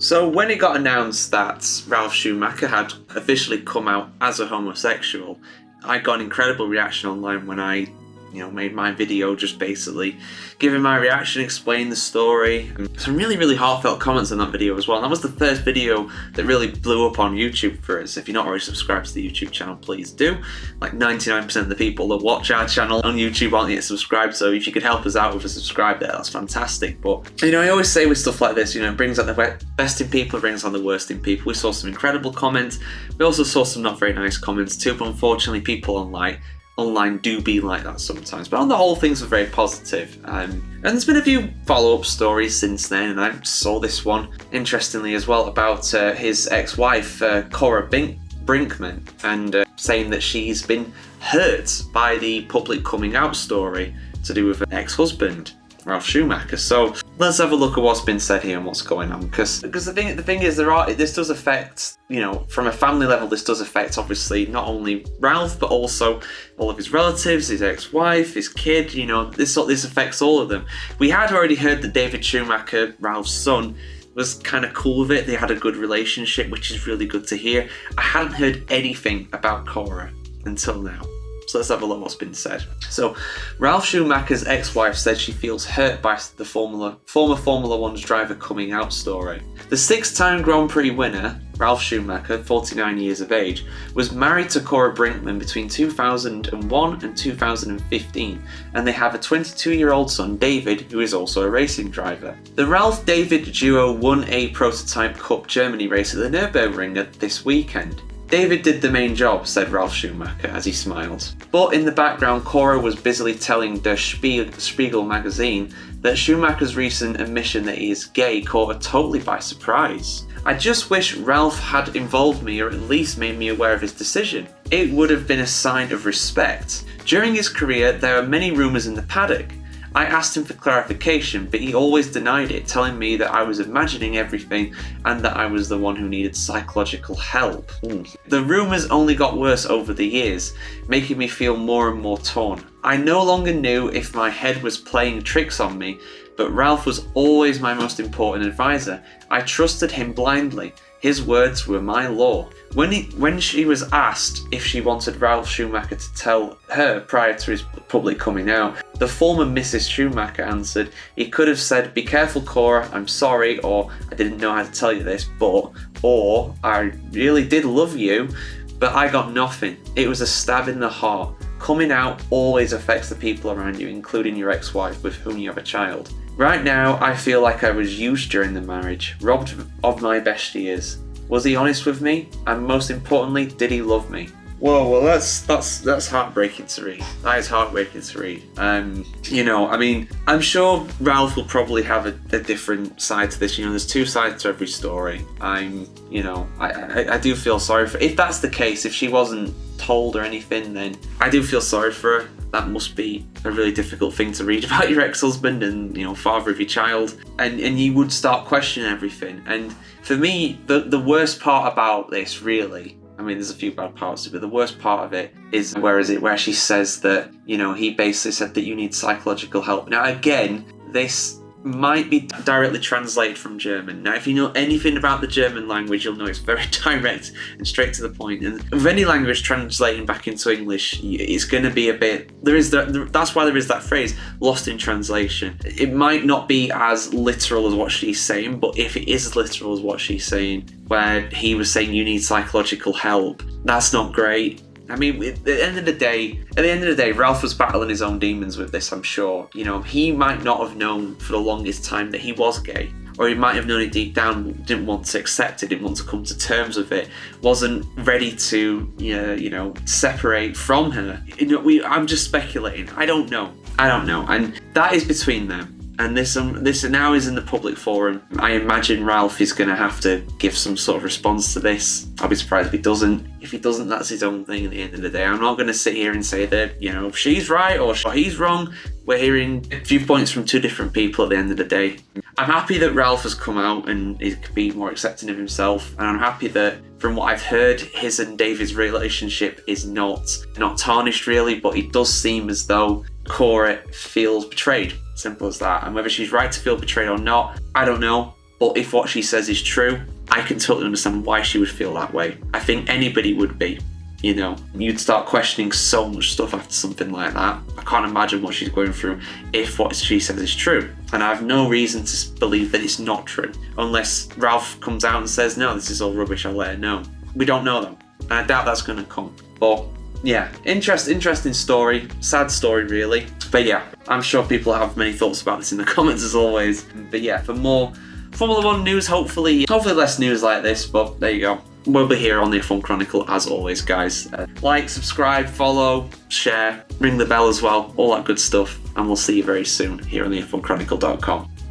So when it got announced that Ralf Schumacher had officially come out as a homosexual, I got an incredible reaction online when I made my video just basically giving my reaction, explaining the story. And some really heartfelt comments on that video as well. And that was the first video that really blew up on YouTube for us. If you're not already subscribed to the YouTube channel, please do. Like 99% of the people that watch our channel on YouTube aren't yet subscribed, so if you could help us out with a subscribe there, that's fantastic. But I always say with stuff like this, it brings out the best in people, it brings out the worst in people. We saw some incredible comments, we also saw some not very nice comments too, but unfortunately people online do be like that sometimes, but on the whole things were very positive. And there's been a few follow-up stories since then, and I saw this one interestingly as well about his ex-wife Cora Brinkmann, and saying that she's been hurt by the public coming out story to do with an ex-husband, Ralf Schumacher. So let's have a look at what's been said here and what's going on, because the thing is this does affect, from a family level, this does affect obviously not only Ralf but also all of his relatives, his ex-wife, his kid. This affects all of them. We had already heard that David Schumacher, Ralf's son, was kind of cool with it. They had a good relationship, which is really good to hear. I hadn't heard anything about Cora until now. So let's have a look at what's been said. So, Ralf Schumacher's ex-wife said she feels hurt by the former Formula 1's driver coming out story. The 6-time Grand Prix winner, Ralf Schumacher, 49 years of age, was married to Cora Brinkmann between 2001 and 2015, and they have a 22-year-old son, David, who is also a racing driver. The Ralf-David duo won a Prototype Cup Germany race at the Nürburgring this weekend. David did the main job, said Ralf Schumacher as he smiled. But in the background, Cora was busily telling Der Spiegel magazine that Schumacher's recent admission that he is gay caught her totally by surprise. I just wish Ralf had involved me, or at least made me aware of his decision. It would have been a sign of respect. During his career, there are many rumours in the paddock. I asked him for clarification, but he always denied it, telling me that I was imagining everything and that I was the one who needed psychological help. The rumours only got worse over the years, making me feel more and more torn. I no longer knew if my head was playing tricks on me, but Ralf was always my most important advisor. I trusted him blindly. His words were my law. When she was asked if she wanted Ralf Schumacher to tell her prior to his public coming out, the former Mrs. Schumacher answered, he could have said, "Be careful, Cora, I'm sorry," or "I didn't know how to tell you this, or "I really did love you, but I got nothing." It was a stab in the heart. Coming out always affects the people around you, including your ex-wife with whom you have a child. Right now, I feel like I was used during the marriage, robbed of my best years. Was he honest with me? And most importantly, did he love me? Whoa, well that's heartbreaking to read. That is heartbreaking to read. I'm sure Ralf will probably have a different side to this. There's two sides to every story. I do feel sorry for her. If that's the case, if she wasn't told or anything, then I do feel sorry for her. That must be a really difficult thing to read about your ex-husband and, father of your child. And you would start questioning everything. And for me, the worst part about this, really, there's a few bad parts to it, but the worst part of it is where she says that, he basically said that you need psychological help. Now, again, this might be directly translated from German. Now, if you know anything about the German language, you'll know it's very direct and straight to the point. And with any language translating back into English, it's going to be a bit. That's why there is that phrase, lost in translation. It might not be as literal as what she's saying, but if it is as literal as what she's saying, where he was saying you need psychological help, that's not great. At the end of the day, Ralf was battling his own demons with this, I'm sure. He might not have known for the longest time that he was gay. Or he might have known it deep down, didn't want to accept it, didn't want to come to terms with it, wasn't ready to, separate from her. I'm just speculating. I don't know. And that is between them. And this now is in the public forum. I imagine Ralf is going to have to give some sort of response to this. I'll be surprised if he doesn't. If he doesn't, that's his own thing at the end of the day. I'm not going to sit here and say that, she's right or he's wrong. We're hearing viewpoints from two different people at the end of the day. I'm happy that Ralf has come out and he can be more accepting of himself. And I'm happy that, from what I've heard, his and David's relationship is not tarnished really, but it does seem as though Cora feels betrayed. Simple as that. And whether she's right to feel betrayed or not, I don't know. But if what she says is true, I can totally understand why she would feel that way. I think anybody would be. You know, you'd start questioning so much stuff after something like that. I can't imagine what she's going through if what she says is true. And I have no reason to believe that it's not true. Unless Ralf comes out and says, no, this is all rubbish, I'll let her know. We don't know though. And I doubt that's going to come. But yeah, interesting story. Sad story, really. But yeah, I'm sure people have many thoughts about this in the comments as always. But yeah, for more Formula 1 news, hopefully less news like this, but there you go. We'll be here on the F1 Chronicle as always, guys. Like, subscribe, follow, share, ring the bell as well, all that good stuff. And we'll see you very soon here on the F1Chronicle.com.